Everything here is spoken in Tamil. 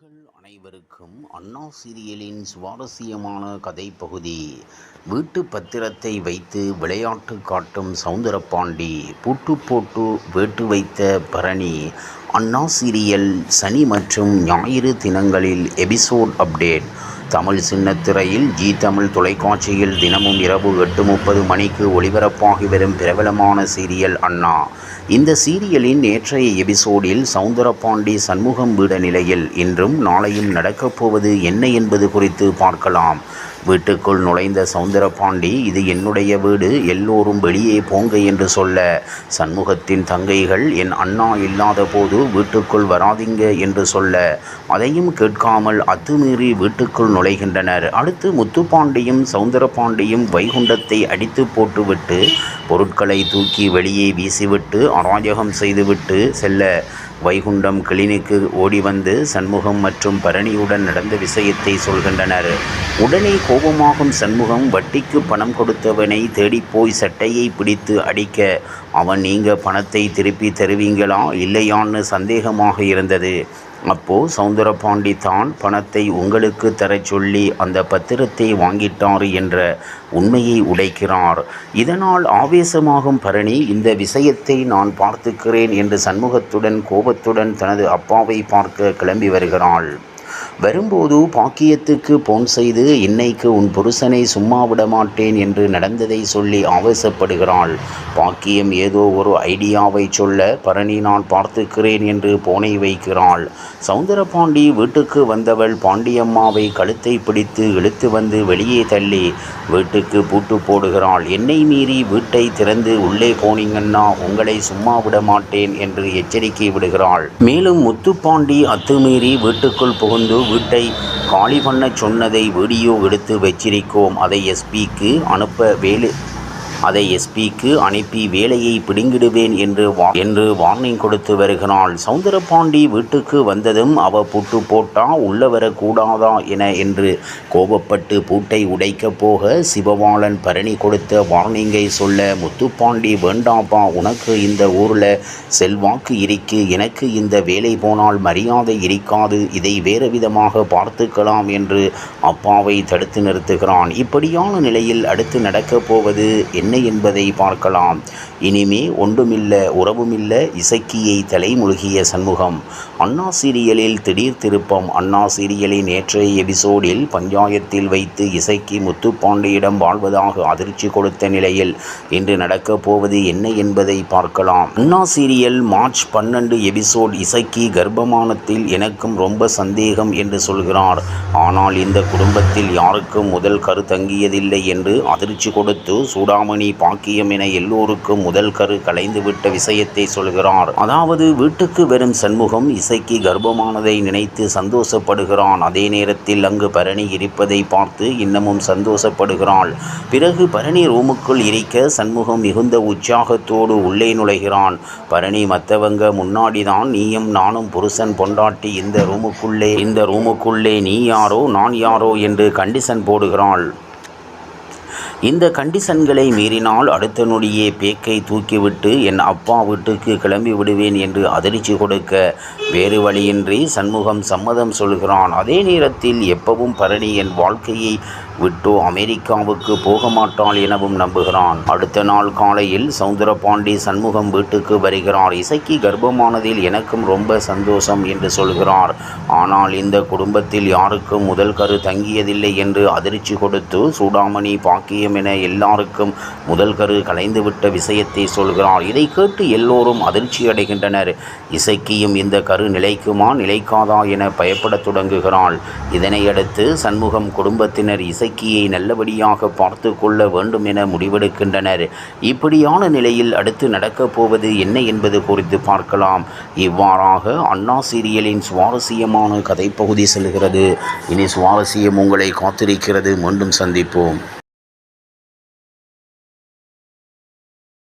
நேயர்கள் அனைவருக்கும் அண்ணா சீரியலின் சுவாரஸ்யமான கதை பகுதி. வீட்டு பத்திரத்தை வைத்து விளையாட்டு காட்டும் சௌந்தரபாண்டி, பூட்டு போட்டு வேட்டு வைத்த பரணி. அண்ணா சீரியல் சனி மற்றும் ஞாயிறு தினங்களில் எபிசோட் அப்டேட். தமிழ் சின்னத்திரையில் ஜி தமிழ் தொலைக்காட்சியில் தினமும் இரவு 8:30 மணிக்கு ஒளிபரப்பாகி வரும் பிரபலமான சீரியல் அண்ணா. இந்த சீரியலின் நேற்றைய எபிசோடில் சௌந்தரபாண்டி சண்முகம் வீட நிலையில் இன்றும் நாளையும் நடக்கப் போவது என்ன என்பது குறித்து பார்க்கலாம். வீட்டுக்குள் நுழைந்த சௌந்தரபாண்டி, இது என்னுடைய வீடு, எல்லோரும் வெளியே போங்க என்று சொல்ல, சண்முகத்தின் தங்கைகள் என் அண்ணா இல்லாத போது வீட்டுக்குள் வராதிங்க என்று சொல்ல, அதையும் கேட்காமல் அத்துமீறி வீட்டுக்குள் நுழைகின்றனர். அடுத்து முத்துப்பாண்டியும் சௌந்தரபாண்டியும் வைகுண்டத்தை அடித்து போட்டுவிட்டு பொருட்களை தூக்கி வெளியே வீசிவிட்டு அராஜகம் செய்துவிட்டு செல்ல, வைகுண்டம் கிளினிக்கு ஓடி வந்து சண்முகம் மற்றும் பரணியுடன் நடந்த விஷயத்தை சொல்கின்றனர். உடனே கோபமாகும் சண்முகம் வட்டிக்கு பணம் கொடுத்தவனை தேடிப்போய் சட்டையை பிடித்து அடிக்க, அவன் நீங்க பணத்தை திருப்பி தருவீங்களா இல்லையான்னு சந்தேகமாக இருந்தது. அப்போ சௌந்தரபாண்டி தான் பணத்தை உங்களுக்கு தரச் சொல்லி அந்த பத்திரத்தை வாங்கிட்டார் என்ற உண்மையை உடைக்கிறார். இதனால் ஆவேசமாகும் பரணி, இந்த விஷயத்தை நான் பார்த்துக்கிறேன் என்று சண்முகத்துடன் கோபத்துடன் தனது அப்பாவை பார்க்க கிளம்பி வருகிறாள். வரும்போது பாக்கியத்துக்கு போன் செய்து, இன்னைக்கு உன் புருஷனை சும்மா விட மாட்டேன் என்று நடந்ததை சொல்லி ஆவேசப்படுகிறாள். பாக்கியம் ஏதோ ஒரு ஐடியாவை சொல்ல, பரணி நான் பார்த்துக்கிறேன் என்று போனை வைக்கிறாள். சௌந்தரபாண்டி வீட்டுக்கு வந்தவள் பாண்டியம்மாவை கழுத்தை பிடித்து இழுத்து வந்து வெளியே தள்ளி வீட்டுக்கு பூட்டு போடுகிறாள். என்னை மீறி வீட்டை திறந்து உள்ளே போனீங்கன்னா உங்களை சும்மா விட மாட்டேன் என்று எச்சரிக்கை விடுகிறாள். மேலும் முத்துப்பாண்டி அத்துமீறி வீட்டுக்குள் புகுந்து வீட்டை காலி பண்ண சொன்னதை வீடியோ எடுத்து வச்சிருக்கோம், அதை எஸ்பிக்கு அனுப்பி வேலையை பிடுங்கிடுவேன் என்று வார்னிங் கொடுத்து வருகிறாள். சௌந்தரபாண்டி வீட்டுக்கு வந்ததும் அவ பூட்டு போட்டா உள்ள வரக்கூடாதா என்று கோபப்பட்டு பூட்டை உடைக்க போக, சிவபாலன் பரணி கொடுத்த வார்னிங்கை சொல்ல, முத்துப்பாண்டி வேண்டாப்பா, உனக்கு இந்த ஊரில் செல்வாக்கு இருக்கு, எனக்கு இந்த வேலை போனால் மரியாதை இருக்காது, இதை வேறு விதமாக பார்த்துக்கலாம் என்று அப்பாவை தடுத்து நிறுத்துகிறான். இப்படியான நிலையில் அடுத்து நடக்கப் போவது என்ன என்பதை பார்க்கலாம். இனிமே ஒன்றுமில்ல உறவுமில்ல இசக்கியை தலைமுழுகிய சண்முகம். அண்ணா சீரியலில் திடீர் திருப்பம். அண்ணா சீரியலின் நேற்றைய எபிசோடில் பஞ்சாயத்தில் வைத்து இசக்கி முத்துப்பாண்டியிடம் வாழ்வதாக அதிர்ச்சி கொடுத்த நிலையில் இன்று நடக்கப் போவது என்ன என்பதை பார்க்கலாம். அண்ணா சீரியல் மார்ச் 12 எபிசோட். இசக்கி கர்ப்பமானத்தில் எனக்கும் ரொம்ப சந்தேகம் என்று சொல்கிறார். ஆனால் இந்த குடும்பத்தில் யாருக்கும் முதல் கரு தங்கியதில்லை என்று அதிர்ச்சி கொடுத்து சூடாமணி, பாக்கியம் என எல்லோருக்கும் முதல் கரு கலைந்துவிட்ட விஷயத்தை சொல்கிறார். அதாவது வீட்டுக்கு வரும் சண்முகம் இசைக்கு கர்ப்பமானதை நினைத்து சந்தோஷப்படுகிறான். அதே நேரத்தில் அங்கு பரணி இருப்பதை பார்த்து இன்னமும் சந்தோஷப்படுகிறாள். பிறகு பரணி ரூமுக்குள் இருக்க சண்முகம் மிகுந்த உற்சாகத்தோடு உள்ளே நுழைகிறான். பரணி, மற்றவங்க முன்னாடிதான் நீயும் நானும் புருஷன் பொண்டாட்டி, இந்த ரூமுக்குள்ளே நீ யாரோ நான் யாரோ என்று கண்டிஷன் போடுகிறாள். இந்த கண்டிஷன்களை மீறினால் அடுத்த நொடியே பேக்கை தூக்கிவிட்டு என் அப்பா வீட்டுக்கு கிளம்பி விடுவேன் என்று அதிர்ச்சி கொடுக்க, வேறு வழியின்றி சண்முகம் சம்மதம் சொல்கிறான். அதே நேரத்தில் எப்பவும் பரணி என் வாழ்க்கையை விட்டு அமெரிக்காவுக்கு போக மாட்டாள் எனவும் நம்புகிறான். அடுத்த நாள் காலையில் சௌந்தரபாண்டி சண்முகம் வீட்டுக்கு வருகிறார். இசைக்கு கர்ப்பமானதில் எனக்கும் ரொம்ப சந்தோஷம் என்று சொல்கிறார். ஆனால் இந்த குடும்பத்தில் யாருக்கும் முதல் கரு தங்கியதில்லை என்று அதிர்ச்சி கொடுத்து சூடாமணி, பாக்கியம் என எல்லாருக்கும் முதல் கரு கலைந்துவிட்ட விஷயத்தை சொல்கிறார். இதை கேட்டு எல்லோரும் அதிர்ச்சி அடைகின்றனர். இசைக்கியும் இந்த கரு நிலைக்குமா நிலைக்காதா என பயப்படத் தொடங்குகிறாள். இதனையடுத்து சண்முகம் குடும்பத்தினர் இசக்கியை நல்லபடியாக பார்த்து கொள்ள வேண்டும் என முடிவெடுக்கின்றனர். இப்படியான நிலையில் அடுத்து நடக்கப் போவது என்ன என்பது குறித்து பார்க்கலாம். இவ்வாறாக அண்ணா சீரியலின் சுவாரஸ்யமான கதைப்பகுதி செல்கிறது. இனி சுவாரஸ்யம் உங்களை காத்திருக்கிறது. மீண்டும் சந்திப்போம்.